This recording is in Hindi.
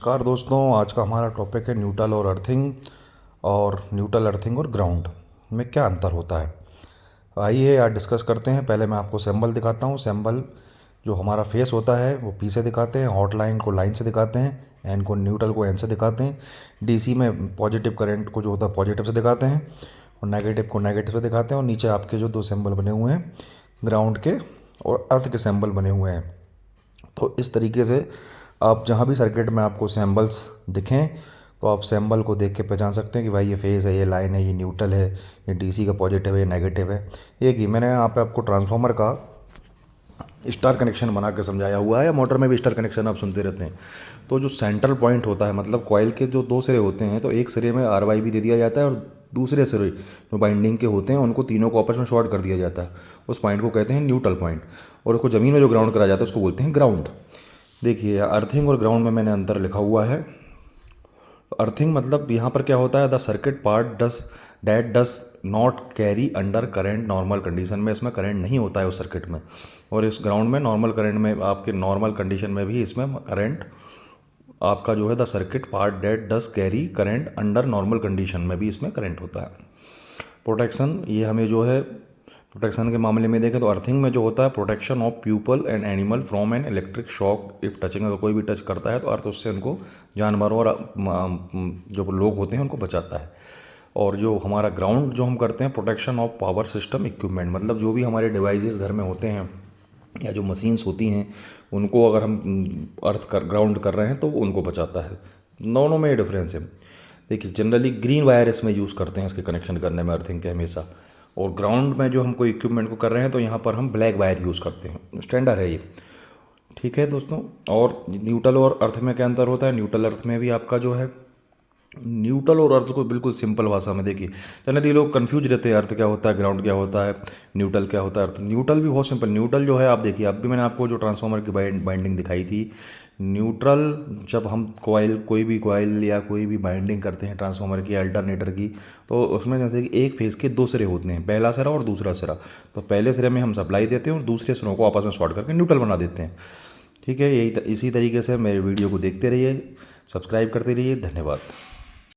नमस्कार दोस्तों, आज का हमारा टॉपिक है न्यूट्रल अर्थिंग और ग्राउंड में क्या अंतर होता है। आइए आज डिस्कस करते हैं। पहले मैं आपको सिंबल दिखाता हूँ। सिंबल जो हमारा फेस होता है वो पी से दिखाते हैं, हॉट लाइन को लाइन से दिखाते हैं, एन को न्यूट्रल को एन से दिखाते हैं, डीसी में पॉजिटिव करंट को जो होता है पॉजिटिव से दिखाते हैं और नेगेटिव को नेगेटिव से दिखाते हैं। और नीचे आपके जो दो सिंबल बने हुए हैं ग्राउंड के और अर्थ के सिंबल बने हुए हैं। तो इस तरीके से आप जहाँ भी सर्किट में आपको सिंबल्स दिखें तो आप सिंबल को देख के पहचान सकते हैं कि भाई ये फेज़ है, ये लाइन है, ये न्यूट्रल है, ये डीसी का पॉजिटिव है, ये नेगेटिव है। एक ही मैंने यहाँ पे आपको ट्रांसफार्मर का स्टार कनेक्शन बना के समझाया हुआ है, या मोटर में भी स्टार कनेक्शन आप सुनते रहते हैं। तो जो सेंट्रल पॉइंट होता है, मतलब कॉइल के जो दो सिरे होते हैं, तो एक सिरे में आर वाई भी दे दिया जाता है और दूसरे सिरे जो बाइंडिंग के होते हैं उनको तीनों को आपस में शॉर्ट कर दिया जाता है। उस पॉइंट को कहते हैं न्यूट्रल पॉइंट, और उसको ज़मीन में जो ग्राउंड करा जाता है उसको बोलते हैं ग्राउंड। देखिए, अर्थिंग और ग्राउंड में मैंने अंतर लिखा हुआ है। अर्थिंग मतलब यहाँ पर क्या होता है, the circuit part does not carry under current normal condition में, इसमें करंट नहीं होता है उस सर्किट में। और इस ग्राउंड में नॉर्मल करंट में, आपके नॉर्मल कंडीशन में भी इसमें करंट आपका जो है the circuit part that does carry current under normal condition में भी इसमें करंट होता है। प्रोटेक्शन, ये हमें जो है प्रोटेक्शन के मामले में देखें तो अर्थिंग में जो होता है protection of people and animal from an electric shock if touching, अगर कोई भी टच करता है तो अर्थ उससे उनको जानवरों और जो लोग होते हैं उनको बचाता है। और जो हमारा ग्राउंड जो हम करते हैं protection of power system equipment, मतलब जो भी हमारे डिवाइसेस घर में होते हैं या जो मशीन्स होती हैं उनको अगर हम ग्राउंड कर रहे हैं तो वो उनको बचाता है। दोनों में ये डिफरेंस है। देखिए, जनरली ग्रीन वायर इसमें यूज़ करते हैं इसके कनेक्शन करने में अर्थिंग के हमेशा, और ग्राउंड में जो हम कोई इक्विपमेंट को कर रहे हैं तो यहाँ पर हम ब्लैक वायर यूज़ करते हैं। स्टैंडर्ड है ये, ठीक है दोस्तों। और न्यूट्रल और अर्थ में क्या अंतर होता है, न्यूट्रल अर्थ में भी आपका जो है न्यूट्रल और अर्थ को बिल्कुल सिंपल भाषा में देखिए, जनरली लोग कंफ्यूज रहते हैं अर्थ क्या होता है, ग्राउंड क्या होता है, न्यूट्रल क्या होता है। अर्थ न्यूट्रल भी बहुत सिंपल। न्यूट्रल जो है आप देखिए, अब भी मैंने आपको जो ट्रांसफार्मर की बाइंडिंग दिखाई थी, न्यूट्रल जब हम कोई भी कॉइल या कोई भी बाइंडिंग करते हैं ट्रांसफार्मर की, अल्टरनेटर की, तो उसमें जैसे कि एक फेज़ के दो सिरे होते हैं, पहला सिरा और दूसरा सिरा। तो पहले सिरे में हम सप्लाई देते हैं और दूसरे सिरों को आपस में शॉर्ट करके न्यूट्रल बना देते हैं। ठीक है, इसी तरीके से मेरे वीडियो को देखते रहिए, सब्सक्राइब करते रहिए। धन्यवाद।